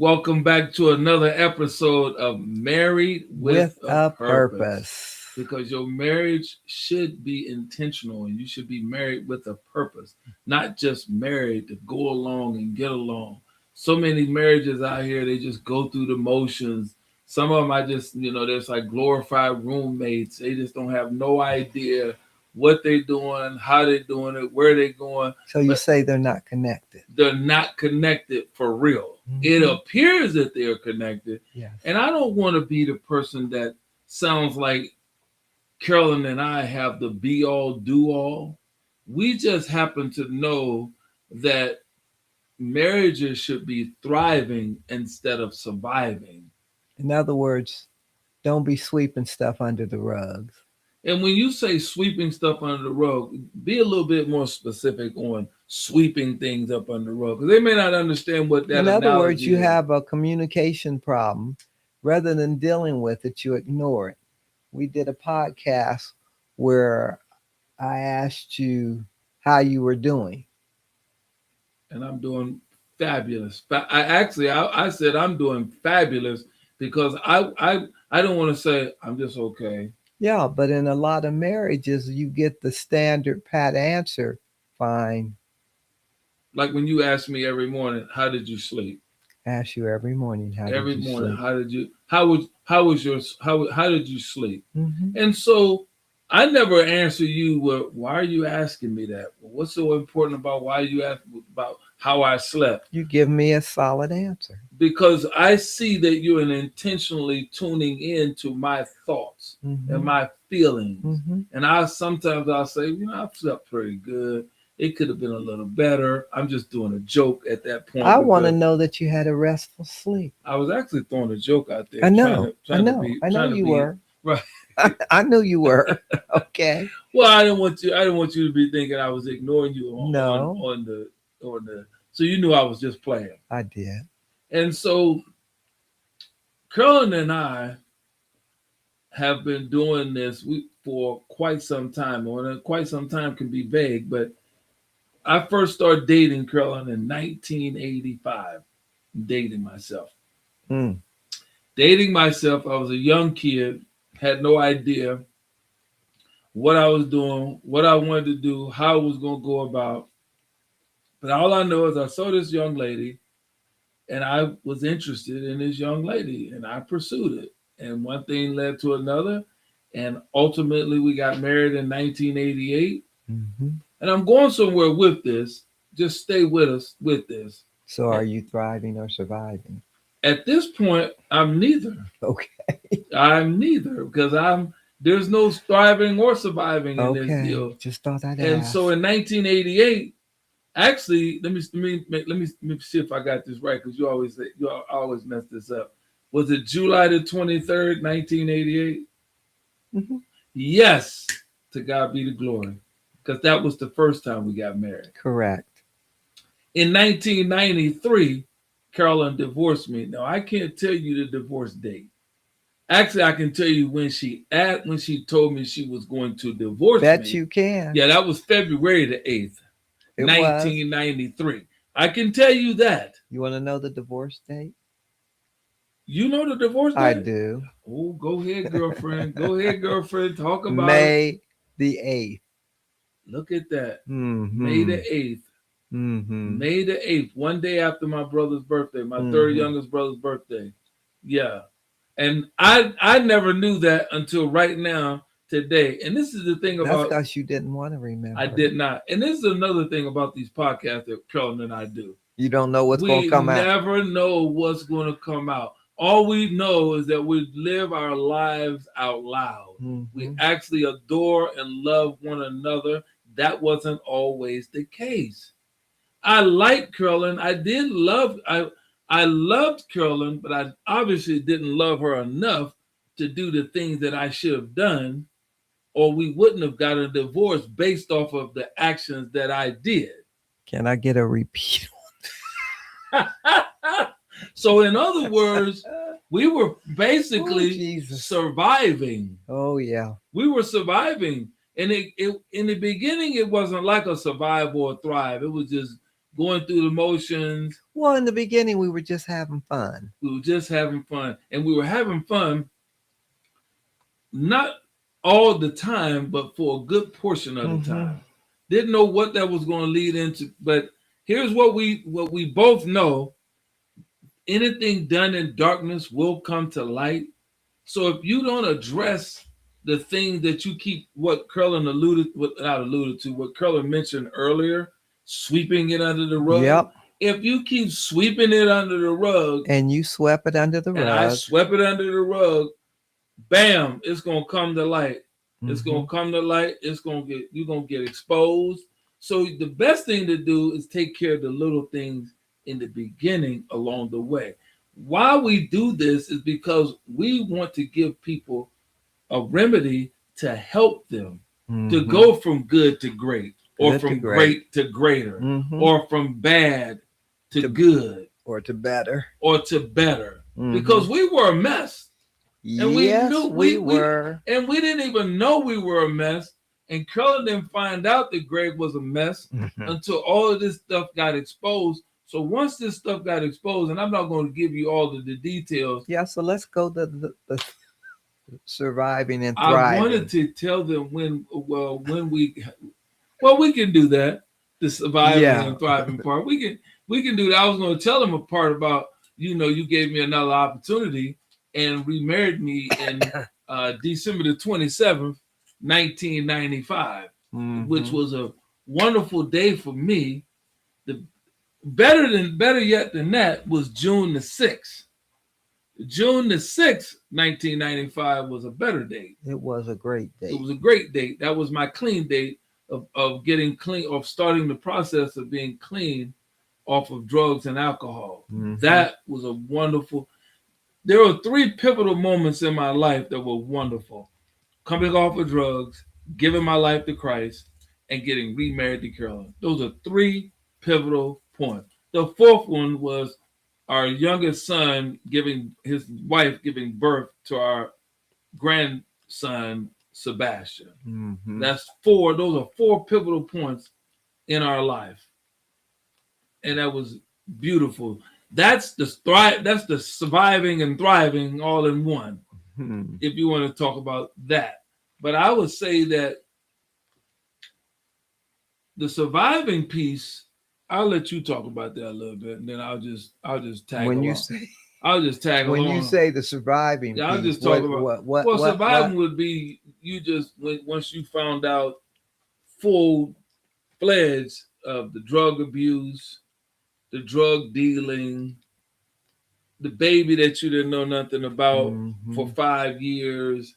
Welcome back to another episode of Married with With a a Purpose. purpose. Because your marriage should be intentional and you should be married with a purpose, not just married to go along and get along. So many marriages out here, they just go through the motions. Some of them, I just, there's like glorified roommates. They just don't have no idea what they're doing, how they're doing it, where they're going. So you But say they're not connected. they're not connected for real. It Mhm. appears that they're connected. Yes. And I don't want to be the person that sounds like Carolyn and I have the be all do all. We just happen to know that marriages should be thriving instead of surviving. In other words, don't be sweeping stuff under the rugs. And when you say sweeping stuff under the rug, be a little bit more specific on sweeping things up under the rug because they may not understand what that In other words, analogy you is. have a communication problem. Rather than dealing with it, you ignore it. We did a podcast where I asked you how you were doing. And I'm doing fabulous. I said I'm doing fabulous because I don't want to say I'm just okay. Yeah, but in a lot of marriages, you get the standard pat answer, fine. Like when you ask me every morning, how did you sleep? Ask you every morning, how Every did you morning, sleep? how was your how did you sleep? Hmm. And so I never answer you with why are you asking me that? What's so important about why you ask about how I slept? You give me a solid answer. Because I see that you're intentionally tuning in to my thoughts and Hmm. my feelings. Hmm. And I'll say, I've slept pretty good. It could have been a little better. I'm just doing a joke at that point. I want to because know that you had a restful sleep. I was actually throwing a joke out there. I know. I trying to know. be, I know trying to you be were. right. I knew you were. Okay. Well, I didn't want you to be thinking I was ignoring you No. on the. So you knew I was just playing. I did. And so Carolyn and I have been doing this for quite some time. Or quite some time can be vague, but I first started dating Carolyn in 1985. Dating myself. Mm. Dating myself, I was a young kid, had no idea what I was doing, what I wanted to do, how I was going to go about. But all I know is I saw this young lady and I was interested in this young lady and I pursued it. And one thing led to another. And ultimately, we got married in 1988. Hmm. And I'm going somewhere with this. Just stay with us with this. So are you thriving or surviving? At this point, I'm neither. Okay. I'm neither because there's no thriving or surviving in this Okay. deal. Just thought I'd And ask. so in 1988, actually, let me see if I got this right because you always mess this up. Was it July the 23rd, 1988? Hmm. Yes, to God be the glory, because that was the first time we got married. Correct. In 1993, Carolyn divorced me. Now I can't tell you the divorce date. Actually, I can tell you when she told me she was going to divorce Bet me. you can. Yeah, that was February the 8th, It 1993. I can tell you that. You want to know the divorce date? You know the divorce date? I do. Oh, go ahead, girlfriend. Go ahead, girlfriend. Talk about it. May the 8th. Look at that. Mm-hmm. May the 8th. Mm-hmm. May the 8th, one day after my brother's birthday, my Mhm. third youngest brother's birthday. Yeah. And I never knew that until right now, today. And this is the thing That's about because you didn't want to remember. I did not. And this is another thing about these podcasts that Carolyn and I do. You don't know what's going We to come out. never know what's going to come out. All we know is that we live our lives out loud. Mhm. We actually adore and love one another. That wasn't always the case. I liked Carolyn. I loved Carolyn, but I obviously didn't love her enough to do the things that I should have done, or we wouldn't have got a divorce based off of the actions that I did. Can I get a repeat? So in other words, we were Oh, basically Jesus. surviving. Oh, yeah. We were surviving. And it in the beginning, it wasn't like a survive or thrive. It was just going through the motions. Well, in the beginning, we were just having fun. We were just having fun, and we were having fun not all the time, but for a good portion of the time. Didn't know what that was going to lead into, but here's what we both know: anything done in darkness will come to light. So if you don't address the thing that you keep, what Curlin what Curlin mentioned earlier, sweeping it under the rug. Yep. If you keep sweeping it under the rug, and you swept it under the and rug, I swept it under the rug, bam, it's gonna come to light. It's gonna come to light. You're gonna get exposed. So the best thing to do is take care of the little things in the beginning along the way. Why we do this is because we want to give people a remedy to help them to go from good to great, or from great to greater, or from bad to good, or to better, because we were a mess. And yes, we knew we were. And we didn't even know we were a mess. And Curlin didn't find out that Greg was a mess until all of this stuff got exposed. So once this stuff got exposed, and I'm not going to give you all of the details. Yeah, so let's go to the surviving and thriving. I wanted to tell them we can do that. The surviving and thriving part. We can do that. I was going to tell them a part about, you gave me another opportunity and remarried me in December the 27th, 1995, which was a wonderful day for me. The better yet than that was June the 6th. June the 6th, 1995 was a better date. It was a great date. It was a great date. That was my clean date of getting clean, of starting the process of being clean off of drugs and alcohol. That was a wonderful. There were 3 pivotal moments in my life that were wonderful: coming off of drugs, giving my life to Christ, and getting remarried to Carolyn. Those are 3 pivotal points. The 4th one was our youngest son his wife giving birth to our grandson, Sebastian. That's 4. Those are 4 pivotal points in our life. And that was beautiful. That's the surviving and thriving all in one, if you want to talk about that. But I would say that the surviving piece, I'll let you talk about that a little bit, and then I'll just tag along. I'll just tag along. When you say the surviving piece, I'll just talk about what surviving would be once you found out full-fledged of the drug abuse, the drug dealing, the baby that you didn't know nothing about for 5 years.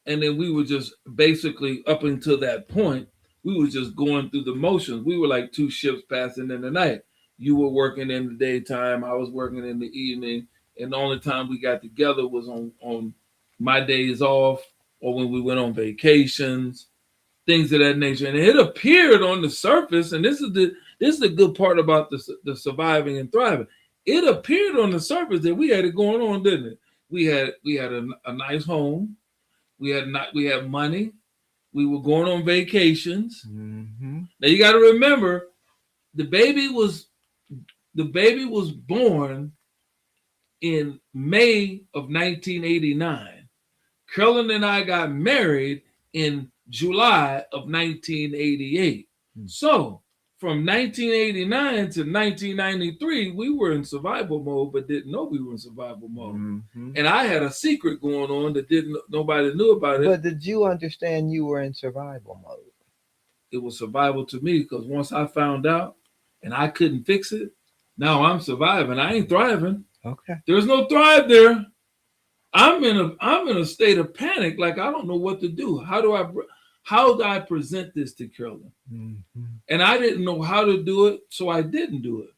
And then we were just basically, up until that point, we were just going through the motions. We were like 2 ships passing in the night. You were working in the daytime, I was working in the evening. And the only time we got together was on my days off, or when we went on vacations, things of that nature. And it appeared on the surface, and this is the good part about the surviving and thriving. It appeared on the surface that we had it going on, didn't it? We had a nice home. We had money. We were going on vacations. Now you got to remember, the baby was born in May of 1989. Curlin and I got married in July of 1988. So from 1989 to 1993, we were in survival mode, but didn't know we were in survival mode. And I had a secret going on that nobody knew about it. But did you understand you were in survival mode? It was survival to me, because once I found out and I couldn't fix it, now I'm surviving. I ain't thriving. Okay. There's no thrive there. I'm in a state of panic. Like, I don't know what to do. How do I present this to Carolyn? And I didn't know how to do it, so I didn't do it.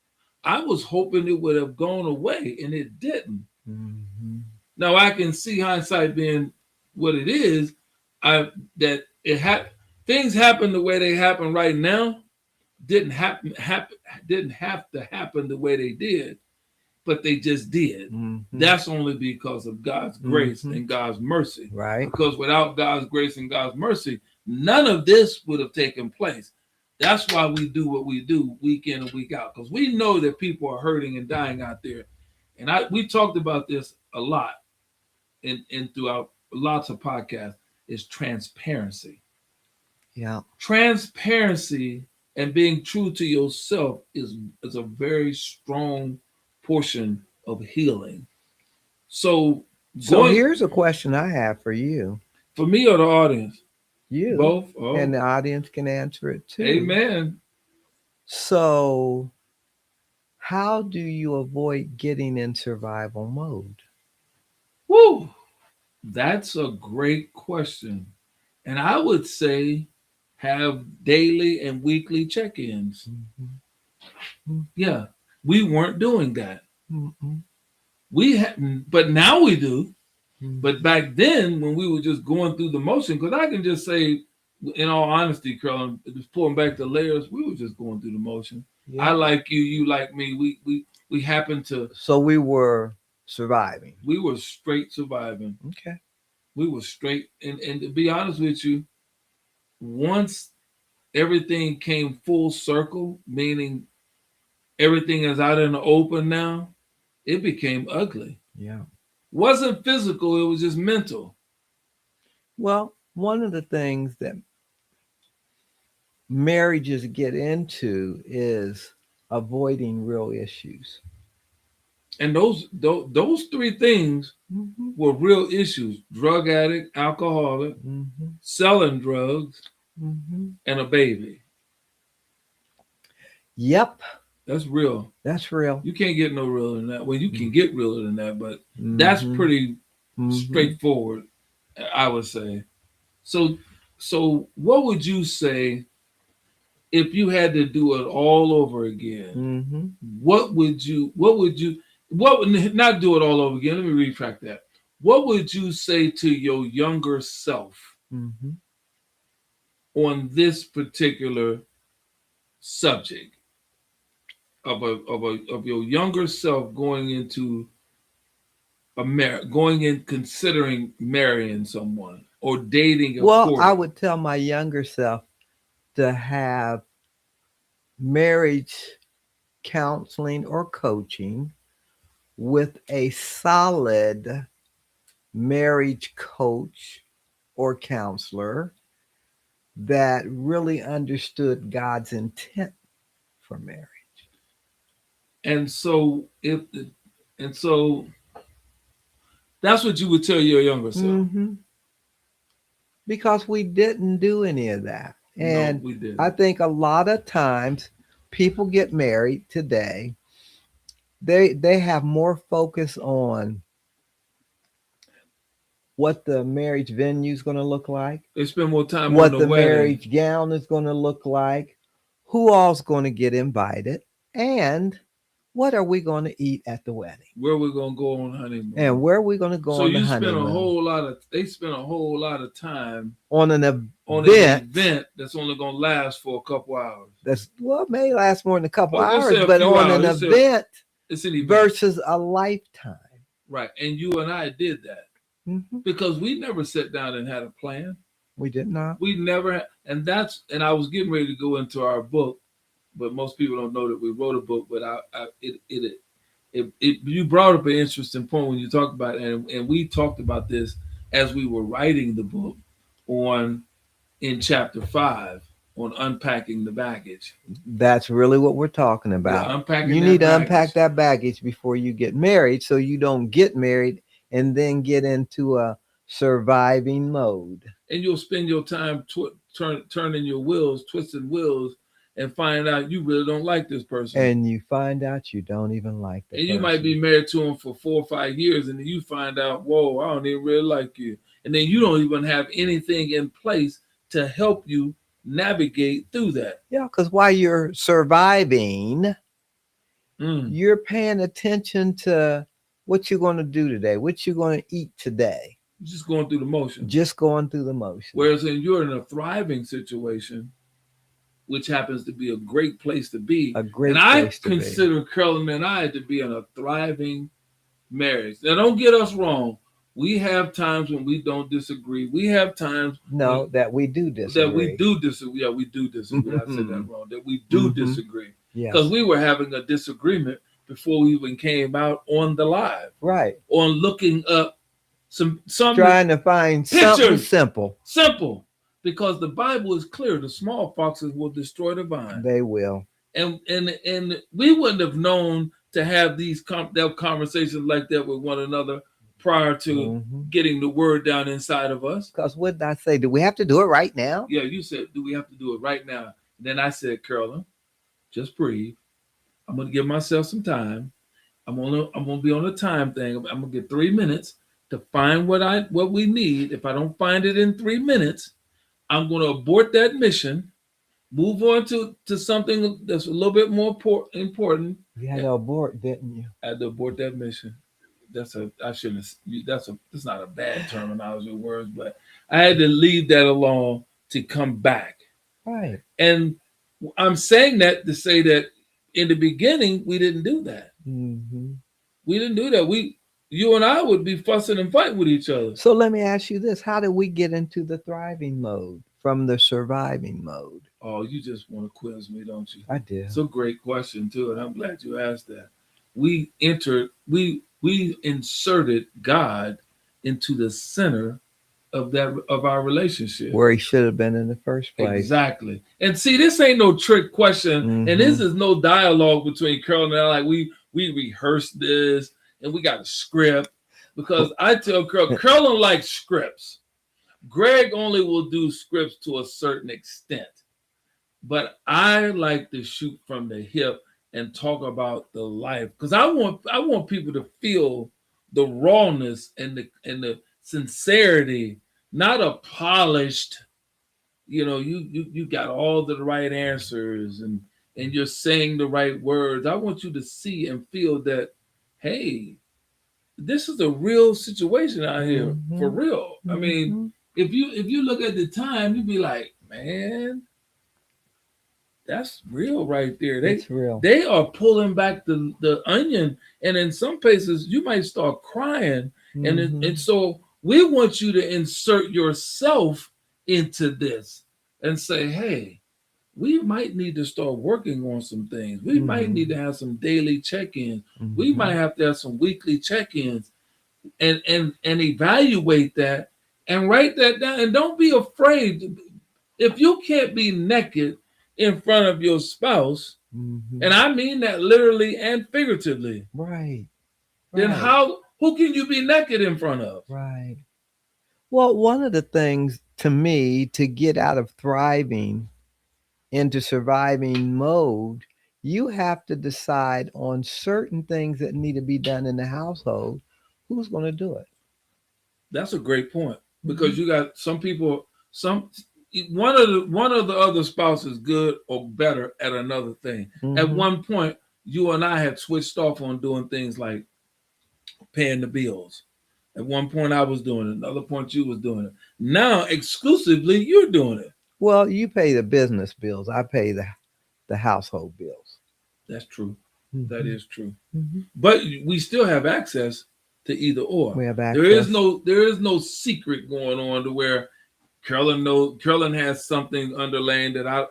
I was hoping it would have gone away, and it didn't. Now I can see hindsight being what it is. Things happen the way they happen right now. Didn't have to happen the way they did, but they just did. That's only because of God's grace and God's mercy. Right. Because without God's grace and God's mercy, none of this would have taken place. That's why we do what we do week in and week out, because we know that people are hurting and dying out there. And we talked about this a lot in throughout lots of podcasts, is transparency. Yeah. Transparency and being true to yourself is a very strong portion of healing. So So going here's a question I have for you. for me or the audience, You both. Oh, and the audience can answer it too. amen. So, how do you avoid getting in survival mode? Woo, that's a great question, and I would say have daily and weekly check-ins. Mhm. Yeah, we weren't doing that. Mhm. We hadn't, but now we do. Mhm. But back then, when we were just going through the motion, because I can just say, in all honesty, Carolyn, just pulling back the layers, we were just going through the motion. I Yeah. like you, you like me. We happened to. So we were surviving. We were straight surviving. Okay. We were straight, and to be honest with you, once everything came full circle, meaning everything is out in the open now, it became ugly. Yeah. Wasn't physical, it was just mental. Well, one of the things that marriages get into is avoiding real issues. And those three things Mm-hmm. were real issues: drug addict, alcoholic, Mm-hmm. selling drugs, Mm-hmm. and a baby. Yep, That's real. that's real. You can't get no realer than that. Well, you can get realer than that, but that's Mhm. pretty Mhm. straightforward, I would say. So, so what would you say if you had to do it all over again? Mhm. What would you? What would not do it all over again? Let me retract that. What would you say to your younger self Mhm. on this particular subject of your younger self going into going in considering marrying someone or dating or Well, I courting? would tell my younger self to have marriage counseling or coaching with a solid marriage coach or counselor that really understood God's intent for marriage. And so and so that's what you would tell your younger self. Mm-hmm. Because we didn't do any of that. No, And we didn't. I think a lot of times people get married today, they have more focus on what the marriage venue is going to look like, They spend more time on what the the wedding. marriage gown is going to look like, who all's going to get invited, and what are we going to eat at the wedding, Where we're gonna go on honeymoon. and where are we going to go So on the you spend a honeymoon. whole lot of they spend a whole lot of time On an on an event event that's only gonna last for a couple hours. that's, well, it may last more than a couple Well, let's hours, say a but few on an hours. event It's an event. versus a lifetime. Right. And you and I did that Mhm. because we never sat down and had a plan. We did not. We never, and I was getting ready to go into our book, but most people don't know that we wrote a book. But you brought up an interesting point when you talked about it, and we talked about this as we were writing the book in chapter 5 on unpacking the baggage. That's really what we're talking about. Unpacking You that need to baggage. unpack that baggage before you get married so you don't get married and then get into a surviving mode. And you'll spend your time turning your wheels, twisting wheels, and find out you really don't like this person. And you find out you don't even like the And person. you might be married to him for 4 or 5 years, and then you find out, whoa, I don't even really like you. And then you don't even have anything in place to help you navigate through that. Yeah, because while you're surviving, Mm. you're paying attention to what you're going to do today, what you're going to eat today. Just going through the motion. Just going through the motion. Whereas you're in a thriving situation, which happens to be a great place to be. A great and I place to be. consider Carolyn and I to be in a thriving marriage. Now, don't get us wrong. We have times when we don't disagree. We have times No, that we do disagree. that we do disagree. Yeah, we do disagree. I said that wrong. That we do disagree. Because Yes. we were having a disagreement before we even came out on the live, Right. on looking up some Trying to find something pictures. simple. Simple. Because the Bible is clear. The small foxes will destroy the vine. They will. And we wouldn't have known to have these conversations like that with one another prior to getting the word down inside of us. Because what did I say? Do we have to do it right now? Yeah, you said, do we have to do it right now? And then I said, Carolyn, just breathe. I'm gonna give myself some time. I'm gonna be on a time thing. I'm gonna get 3 minutes to find what we need. If I don't find it in 3 minutes, I'm gonna abort that mission, move on to something that's a little bit more important. You had to abort, didn't you? I had to abort that mission. That's not a bad terminology of words, but I had to leave that alone to come back. Right. And I'm saying that to say that in the beginning we didn't do that. We didn't do that. You and I would be fussing and fighting with each other. So let me ask you this: how did we get into the thriving mode from the surviving mode? Oh, you just want to quiz me, don't you? I did. It's a great question too, and I'm glad you asked that. We inserted God into the center of our relationship, where he should have been in the first place. Exactly. And see, this ain't no trick question, and this is no dialogue between Carol and I. Like we rehearsed this, and we got a script, because I tell Carolyn likes scripts. Greg only will do scripts to a certain extent, but I like to shoot from the hip and talk about the life, because I want people to feel the rawness and the sincerity, not a polished, you got all the right answers and you're saying the right words. I want you to see and feel that, hey, this is a real situation out here, for real. I mean, if you look at the time, you'd be like, man, that's real right there. It's real. They are pulling back the onion, and in some places you might start crying. And so we want you to insert yourself into this and say, hey, we might need to start working on some things. We might need to have some daily check-ins. We might have to have some weekly check-ins and evaluate that and write that down. And don't be afraid. If you can't be naked in front of your spouse, and I mean that literally and figuratively, right? Then who can you be naked in front of? Right. Well, one of the things to me to get out of thriving into surviving mode, you have to decide on certain things that need to be done in the household. Who's going to do it? That's a great point, because you got some people, one of the other spouse is good or better at another thing. At one point, you and I had switched off on doing things like paying the bills. At one point I was doing it. Another point you was doing it. Now exclusively you're doing it. Well, you pay the business bills. I pay the household bills. That's true. That is true. But we still have access to either or. We have access. There is no secret going on to where Carolyn has something underlined that I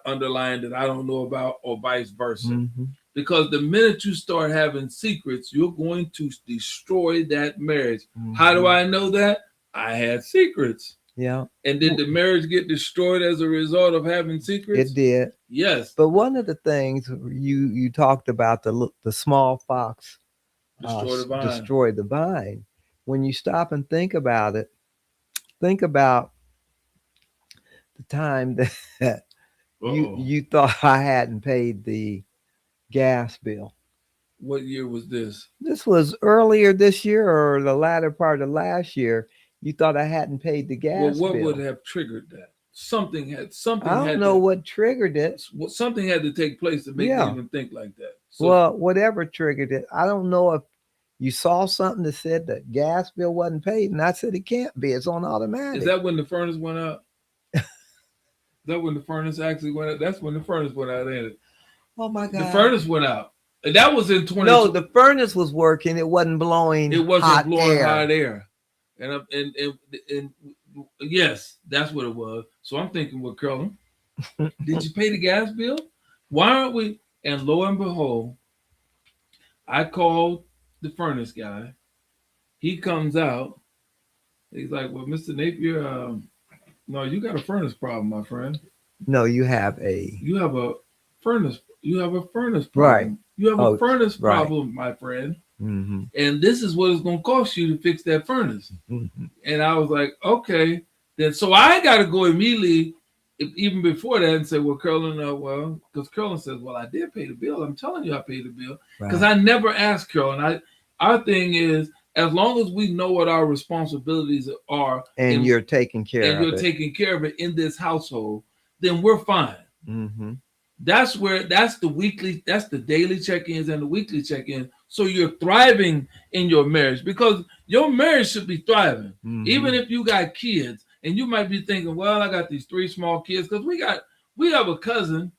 don't know about, or vice versa. Because the minute you start having secrets, you're going to destroy that marriage. How do I know that? I had secrets. Yeah. And did the marriage get destroyed as a result of having secrets? It did. Yes. But one of the things you talked about, the small fox destroy the vine. When you stop and think about it, think about the time that you thought I hadn't paid the gas bill. What year was this? This was earlier this year or the latter part of last year. You thought I hadn't paid the gas bill. What bill. would have triggered that? I don't know what triggered it. Something had to take place to make you even think like that. So, well, whatever triggered it, I don't know if you saw something that said the gas bill wasn't paid, and I said it can't be. It's on automatic. Is that when the furnace went out? Is that when the furnace actually went out? That's when the furnace went out, ain't it? Oh my God! The furnace went out. And that was in 20. No, the furnace was working. It wasn't blowing. It wasn't blowing hot air. And yes, that's what it was. So I'm thinking, well, Curlin, did you pay the gas bill? Why aren't we? And lo and behold, I called the furnace guy. He comes out. He's like, well, Mr. Napier, no, you got a furnace problem, my friend. No, you have a You have a furnace. You have a furnace right. problem. You have a furnace right. problem, my friend. Mm-hmm. And this is what it's going to cost you to fix that furnace. Mm-hmm. And I was like, okay. Then so I got to go immediately, even before that, and say, well, Curlin, well, because Curlin says, well, I did pay the bill. I'm telling you, I paid the bill because I never asked Curlin. Our thing is, as long as we know what our responsibilities are, and you're taking care of it, and you're taking care of it in this household, then we're fine. Mm-hmm. That's the daily check-ins and the weekly check-ins. So you're thriving in your marriage because your marriage should be thriving. Mm-hmm. Even if you got kids and you might be thinking, well, I got these 3 small kids because we have a cousin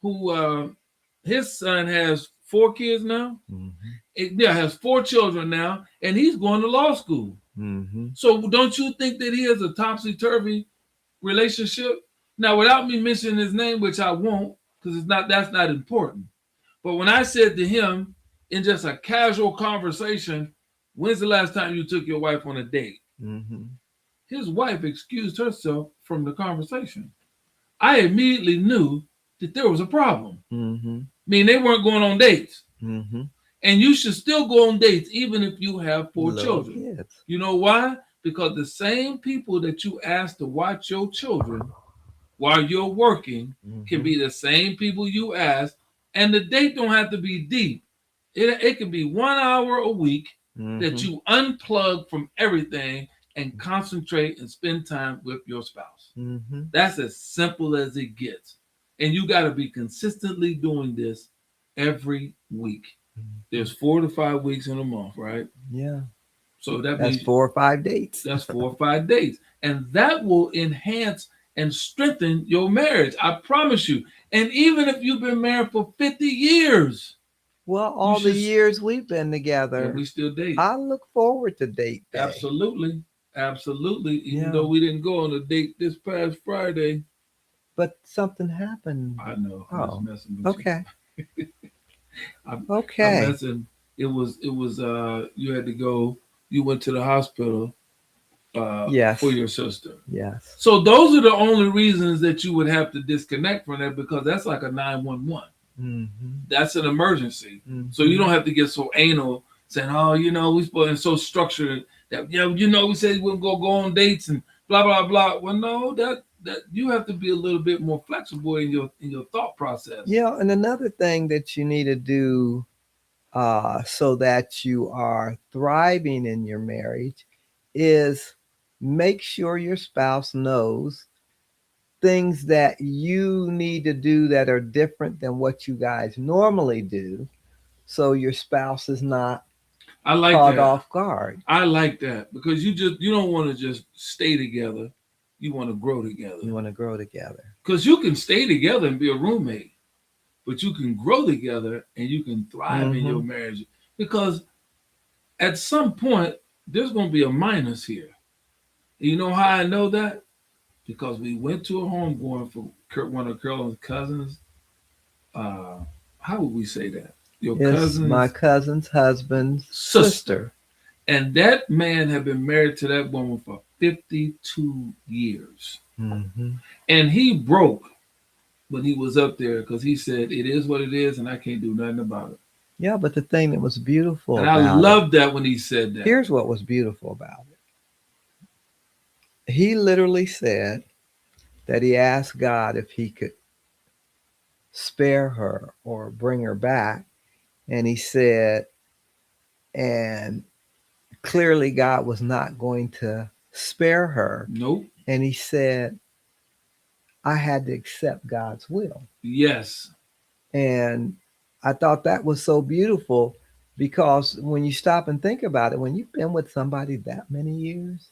who his son has 4 kids now. Mm-hmm. Has 4 children now, and he's going to law school. Mm-hmm. So don't you think that he has a topsy-turvy relationship? Now, without me mentioning his name, which I won't, because that's not important. But when I said to him in just a casual conversation, when's the last time you took your wife on a date? Mm-hmm. His wife excused herself from the conversation. I immediately knew that there was a problem. Mm-hmm. I mean, they weren't going on dates. Mm-hmm. And you should still go on dates even if you have 4 children. Kids. You know why? Because the same people that you ask to watch your children while you're working can be the same people you ask, and the date don't have to be deep. It can be 1 hour a week that you unplug from everything and concentrate and spend time with your spouse. Mm-hmm. That's as simple as it gets. And you got to be consistently doing this every week. Mm-hmm. There's 4 to 5 weeks in a month, right? Yeah. So that's means 4 or 5 dates. That's 4 or 5 dates. And that will enhance and strengthen your marriage. I promise you. And even if you've been married for 50 years. Well, all the years we've been together. And we still date. I look forward to date day. Absolutely. Absolutely. Even though we didn't go on a date this past Friday. But something happened. I know. Oh. I was messing with okay. you. Okay. I'm messing. It was you had to go, you went to the hospital. Yes. For your sister. Yes. So those are the only reasons that you would have to disconnect from that, because that's like a 911. Mm-hmm. That's an emergency. Mm-hmm. So you don't have to get so anal saying, oh, we supposed and so structured that we said we'll go on dates and blah blah blah. Well, no, that you have to be a little bit more flexible in your thought process. Yeah, and another thing that you need to do so that you are thriving in your marriage is make sure your spouse knows things that you need to do that are different than what you guys normally do, so your spouse is not caught off guard. I like that, because you don't want to just stay together. You want to grow together. You want to grow together. Because you can stay together and be a roommate, but you can grow together and you can thrive in your marriage. Because at some point, there's going to be a minus here. And you know how I know that? Because we went to a homegoing for one of Curlin's cousins. How would we say that? My cousin's husband's sister. And that man had been married to that woman for 52 years. Mm-hmm. And he broke when he was up there, because he said, it is what it is and I can't do nothing about it. Yeah, but the thing that was beautiful and I loved that when he said that. Here's what was beautiful about it. He literally said that he asked God if he could spare her or bring her back. And he said, and clearly God was not going to spare her. Nope. And he said, I had to accept God's will. Yes. And I thought that was so beautiful, because when you stop and think about it, when you've been with somebody that many years,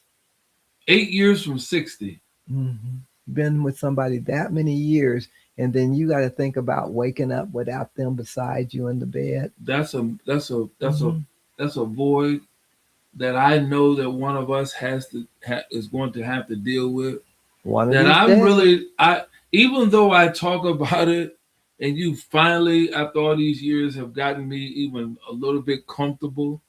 8 years from 60. Mm-hmm. Been with somebody that many years, and then you got to think about waking up without them beside you in the bed. That's a void that I know that one of us is going to have to deal with. One of That these I'm days. really, even though I talk about it, and you finally, after all these years, have gotten me even a little bit comfortable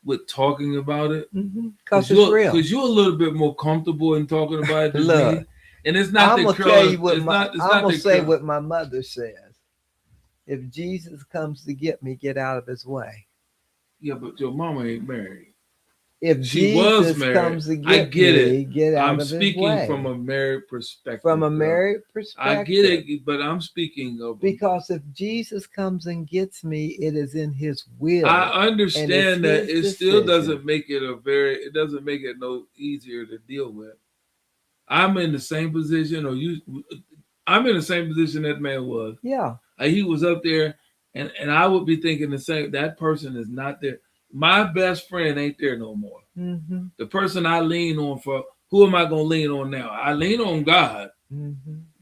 with talking about it. Because it's real. Because you're a little bit more comfortable in talking about it than Look, me. And it's not I'm that gonna tell you curl. what It's my not. It's I'm not gonna that say curl. what my mother says. If Jesus comes to get me, get out of his way. Yeah, but your mama ain't married. If She was Jesus married. comes to I get get me, it. get out I'm of his speaking way. from a married perspective. From a girl. married perspective. I get it, but I'm speaking of because if Jesus comes and gets me, it is in his will. I understand that it still doesn't make it it doesn't make it no easier to deal with. I'm in the same position, I'm in the same position that man was. Yeah. He was up there, and I would be thinking the same. That person is not there. My best friend ain't there no more. The person I lean on for, who am I going to lean on now? I lean on God.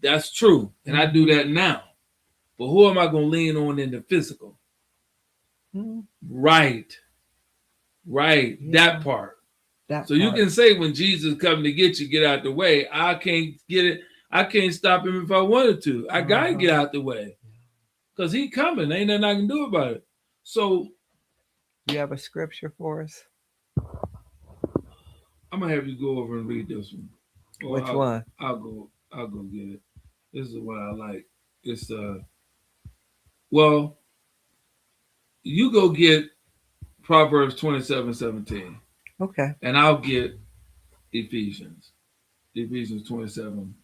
That's true, and I do that now. But who am I going to lean on in the physical? Right. Yeah. That part. You can say when Jesus comes to get you, get out the way. I can't get it. I can't stop him if I wanted to. I got to get out the way. Because he coming. Ain't nothing I can do about it. So. You have a scripture for us? I'm going to have you go over and read this one. Which one? I'll go get it. This is what I like. It's well, you go get Proverbs 27:17. Okay. And I'll get Ephesians 27.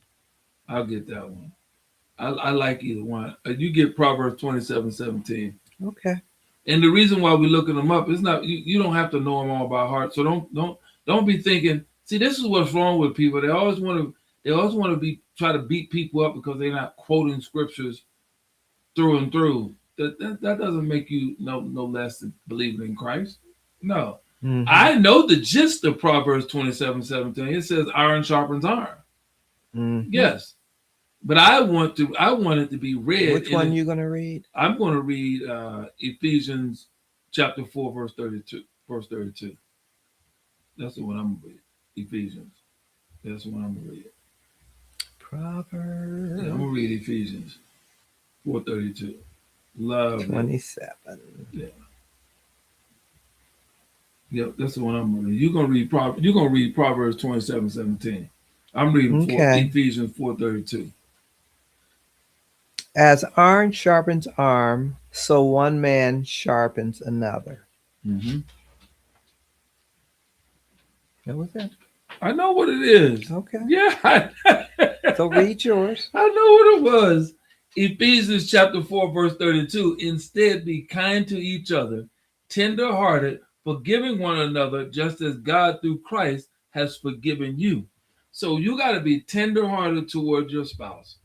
I'll get that one. I like either one. You get Proverbs 27:17. Okay. And the reason why we're looking them up is not you don't have to know them all by heart. So don't be thinking. See, this is what's wrong with people. They always want to try to beat people up because they're not quoting scriptures through and through. That doesn't make you no less than believing in Christ. No. I know the gist of Proverbs 27:17. It says iron sharpens iron. Yes. But I want it to be read. Which one are you going to read? I'm going to read Ephesians chapter 4, verse 32. Verse 32. That's the one I'm going to read. Ephesians. That's the one I'm going to read. Proverbs. Yeah, I'm going to read Ephesians 4:32. Love 27. Yeah. Yep, that's the one I'm going to read. You're going to read Proverbs 27:17. I'm reading Ephesians 4:32. As iron sharpens iron, so one man sharpens another. Know what that? I know what it is. Okay. Yeah. So read yours. I know what it was. Ephesians chapter 4, verse 32. Instead, be kind to each other, tender-hearted, forgiving one another, just as God through Christ has forgiven you. So you got to be tender-hearted towards your spouse.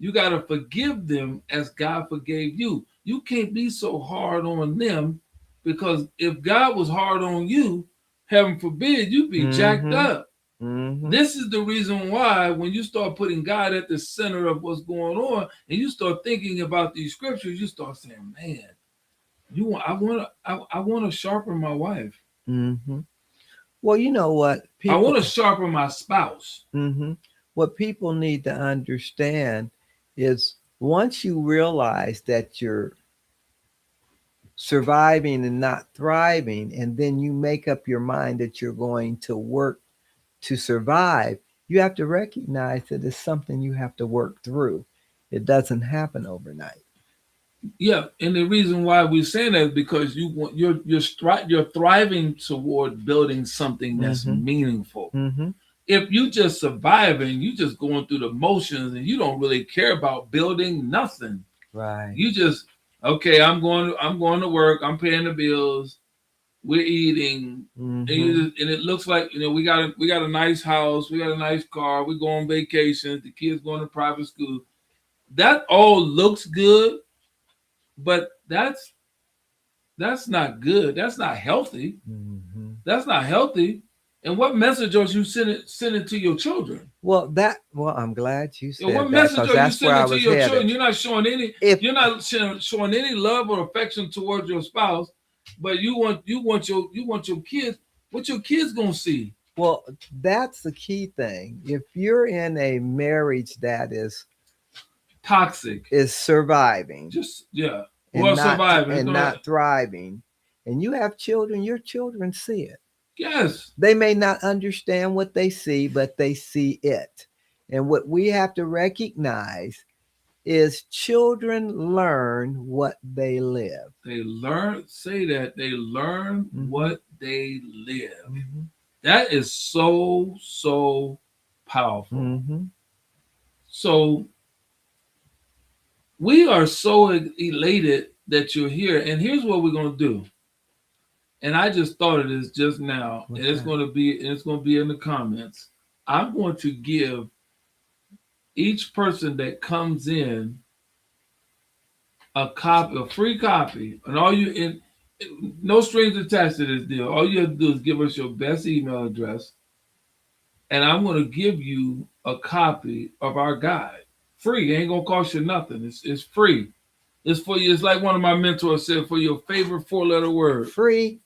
You got to forgive them as God forgave you. You can't be so hard on them, because if God was hard on you, heaven forbid, you'd be jacked up. This is the reason why when you start putting God at the center of what's going on and you start thinking about these scriptures, you start saying, man, I want to sharpen my wife. Well, you know what? I want to sharpen my spouse. What people need to understand is once you realize that you're surviving and not thriving, and then you make up your mind that you're going to work to survive, you have to recognize that it's something you have to work through. It doesn't happen overnight. Yeah, and the reason why we're saying that is because you're thriving toward building something that's meaningful. If you just surviving, you just going through the motions and you don't really care about building nothing. Right. You just, okay, I'm going to work, I'm paying the bills, we're eating, and it looks like, we got a nice house, we got a nice car, we go on vacations, the kids going to private school. That all looks good, but that's not good. That's not healthy. That's not healthy. And what message are you sending to your children? Well, I'm glad you said that. What message are you sending to your children? You're not showing any love or affection towards your spouse, but you want your kids. What your kids gonna see? Well, that's the key thing. If you're in a marriage that is Toxic, surviving, just yeah, and well, not surviving, not thriving, and you have children, your children see it. yes, They may not understand what they see, but they see it. And what we have to recognize is children learn what they live. they learn. Say that they learn Mm-hmm. what they live. Mm-hmm. That is so powerful. Mm-hmm. So we are so elated that you're here, and here's what we're gonna do. And I just thought of this just now, What's and it's that? going to be in the comments. I'm going to give each person that comes in a free copy, and no strings attached to this deal. All you have to do is give us your best email address, and I'm going to give you a copy of our guide, free. It ain't gonna cost you nothing. It's free. It's for you. It's like one of my mentors said, for your favorite 4-letter word. Free.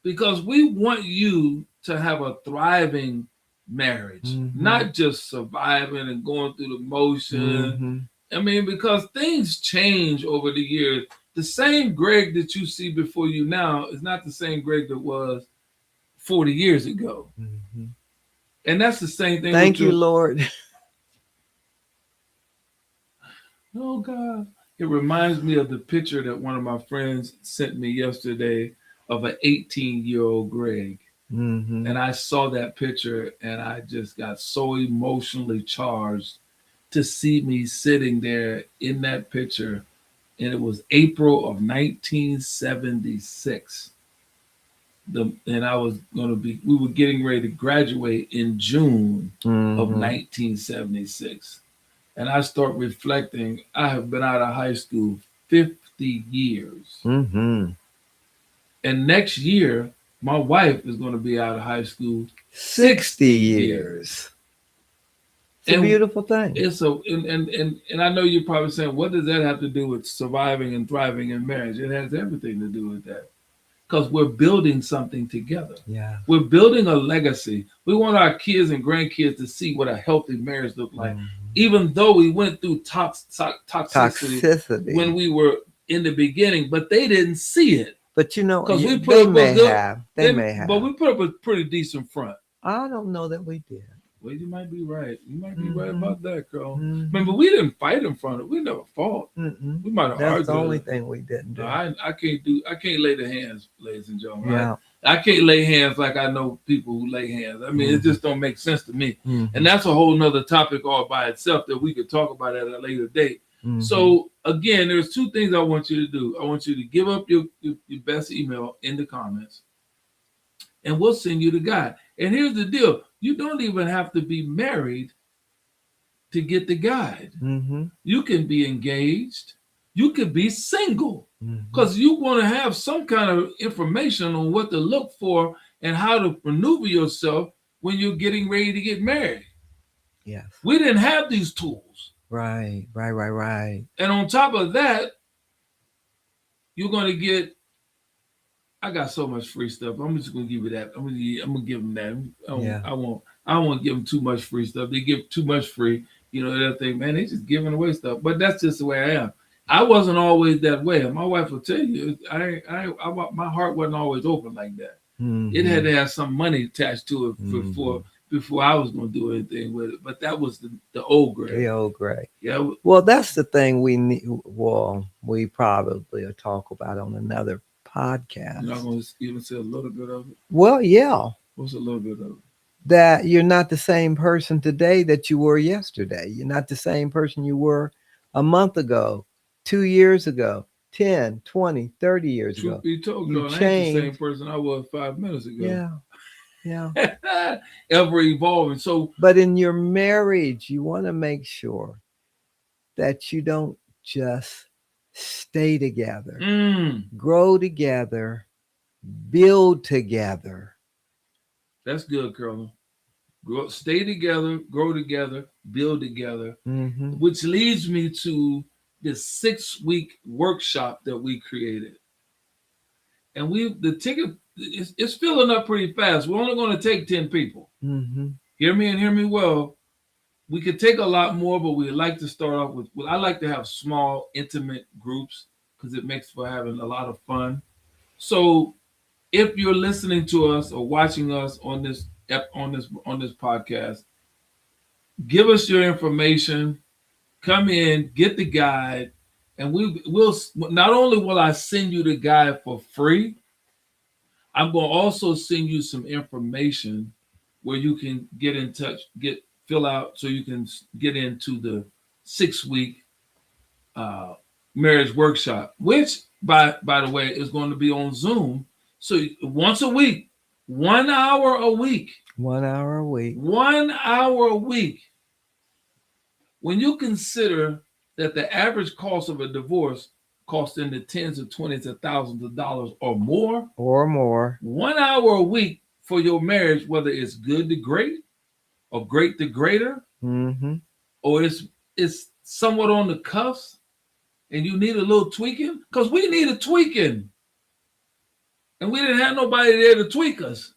Because we want you to have a thriving marriage, not just surviving and going through the motion. I mean, because things change over the years. The same Greg that you see before you now is not the same Greg that was 40 years ago. And that's the same thing. Thank you, Lord. Oh, God. It reminds me of the picture that one of my friends sent me yesterday of an 18-year-old Greg. And I saw that picture and I just got so emotionally charged to see me sitting there in that picture. And it was April of 1976. And I was we were getting ready to graduate in June of 1976. And I start reflecting, I have been out of high school 50 years. And next year, my wife is going to be out of high school 60 years. It's a beautiful thing. And I know you're probably saying, what does that have to do with surviving and thriving in marriage? It has everything to do with that. Because we're building something together. Yeah. We're building a legacy. We want our kids and grandkids to see what a healthy marriage looks like. Even though we went through toxicity when we were in the beginning, but they didn't see it. But you know, because they may have. But we put up a pretty decent front. I don't know that we did. Well, you might be right. You might be right about that, girl. Remember, we didn't fight in front of it. We never fought. We might have argued. That's the only thing we didn't do. No, I can't lay the hands, ladies and gentlemen. Yeah. I can't lay hands like I know people who lay hands. I mean, it just don't make sense to me. And that's a whole nother topic all by itself that we could talk about at a later date. So again, there's two things I want you to do. I want you to give up your best email in the comments, and we'll send you the guide. And here's the deal. You don't even have to be married to get the guide. You can be engaged. You could be single, because you want to have some kind of information on what to look for and how to maneuver yourself when you're getting ready to get married. Yes. We didn't have these tools. Right. And on top of that, you're going to get, I got so much free stuff. I'm just going to give you that. I'm going to give them that. I won't give them too much free stuff. They give too much free. You know, they'll think, man, they just giving away stuff. But that's just the way I am. I wasn't always that way. My wife will tell you, my heart wasn't always open like that. It had to have some money attached to it before I was going to do anything with it. But that was the old Greg. The old Greg. Yeah. Well, that's the thing we need. Well, we probably will talk about on another podcast. You're not going to even say a little bit of it? Well, yeah. What's a little bit of it? That you're not the same person today that you were yesterday. You're not the same person you were a month ago, 2 years ago, 10, 20, 30 years ago. Truth be told, you girl, I ain't the same person I was 5 minutes ago. Yeah. Ever evolving. So, but in your marriage, you want to make sure that you don't just stay together, grow together, build together. That's good, Colonel. Stay together, grow together, build together, which leads me to this 6-week workshop that we created. and the ticket it's filling up pretty fast. We're only going to take 10 people. Mm-hmm. Hear me and hear me well. We could take a lot more, but we like to start off with. Well, I like to have small, intimate groups because it makes for having a lot of fun. So, if you're listening to us or watching us on this podcast, give us your information. Come in, get the guide, and we'll not only will I send you the guide for free, I'm going to also send you some information where you can get in touch, fill out so you can get into the 6-week marriage workshop, which by the way is going to be on Zoom. So once a week, 1 hour a week. 1 hour a week. 1 hour a week. When you consider that the average cost of a divorce costs in the tens of twenties of thousands of dollars or more. 1 hour a week for your marriage, whether it's good to great or great to greater, mm-hmm. or it's somewhat on the cuffs and you need a little tweaking, because we needed tweaking. And we didn't have nobody there to tweak us.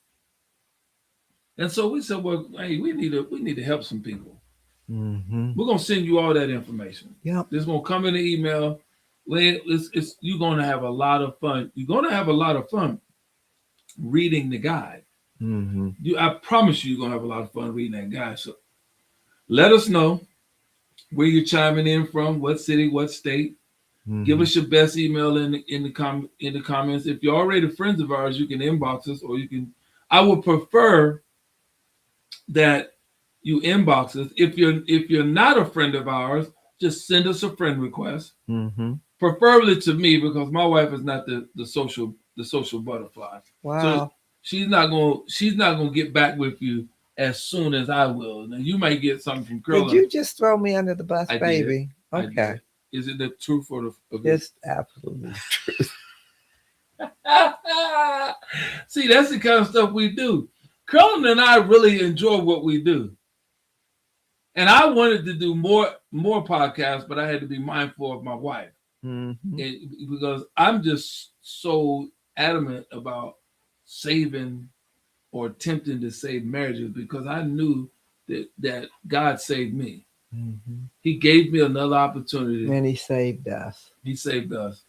And so we said, well, hey, we need to help some people. Mm-hmm. We're going to send you all that information. Yep. It's going to come in the email. You're going to have a lot of fun. You're going to have a lot of fun reading the guide. Mm-hmm. I promise you're going to have a lot of fun reading that guide. So let us know where you're chiming in from, what city, what state. Mm-hmm. Give us your best email in the comments. If you're already friends of ours, you can inbox us, or you can. I would prefer that you inbox us. If you're not a friend of ours, just send us a friend request. Mm-hmm. Preferably to me, because my wife is not the social butterfly. Wow. So she's not gonna get back with you as soon as I will. Now you might get something from Curlin. Did you just throw me under the bus, baby? Did. Okay. Is it the truth or the? It's absolutely the truth. See, that's the kind of stuff we do. Curlin and I really enjoy what we do. And I wanted to do more podcasts, but I had to be mindful of my wife. Mm-hmm. Because I'm just so adamant about saving or attempting to save marriages, because I knew that God saved me. Mm-hmm. He gave me another opportunity. And he saved us. He saved us.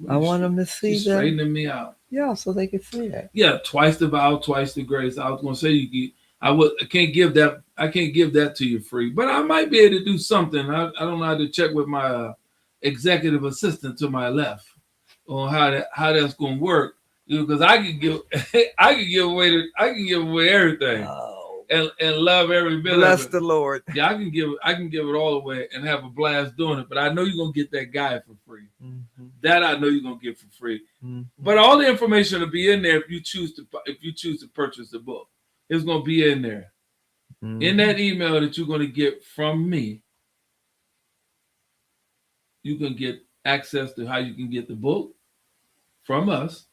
I want them to see that. She's straightening me out. Yeah, so they can see it. Yeah, twice the vow, twice the grace. I was going to say I can't give that to you free, but I might be able to do something. I don't know how to check with my executive assistant to my left on how that's going to work, because I can give away everything. And love every bit Bless of it. the Lord. Yeah, I can give it all away and have a blast doing it. But I know you're gonna get that guide for free. Mm-hmm. That I know you're gonna get for free. Mm-hmm. But all the information will be in there if you choose to purchase the book. It's gonna be in there. Mm-hmm. In that email that you're gonna get from me, you can get access to how you can get the book from us,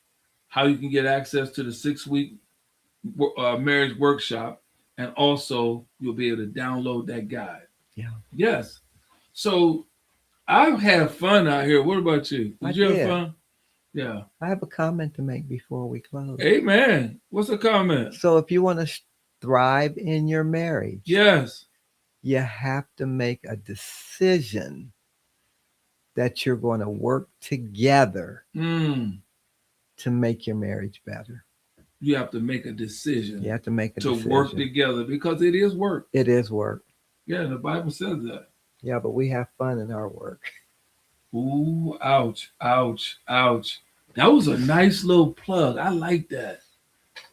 how you can get access to the 6-week marriage workshop. And also, you'll be able to download that guide. Yeah. Yes. So, I've had fun out here. What about you? Did you have fun? Yeah. I have a comment to make before we close. Amen. What's the comment? So, if you want to thrive in your marriage, yes, you have to make a decision that you're going to work together to make your marriage better. You have to make a decision. You have to make a decision. To work together, because it is work. It is work. Yeah, the Bible says that. Yeah, but we have fun in our work. Ooh, ouch, ouch, ouch. That was a nice little plug. I like that.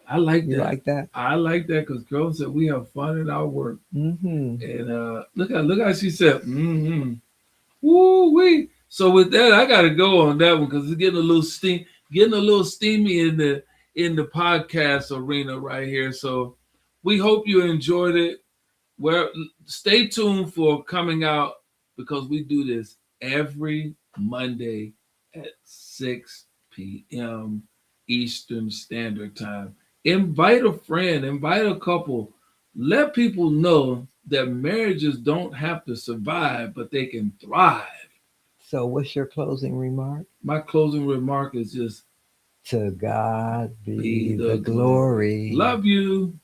I like that. You like that? I like that, because girl said we have fun in our work. Mm-hmm. And look how she said, mm-hmm. Woo wee. So with that, I got to go on that one, because it's getting a little steamy in the podcast arena right here. So we hope you enjoyed it. Well, stay tuned for coming out, because we do this every Monday at 6 p.m. Eastern Standard Time. Invite a friend, invite a couple. Let people know that marriages don't have to survive, but they can thrive. So what's your closing remark? My closing remark is just To God be Be the glory. Love you.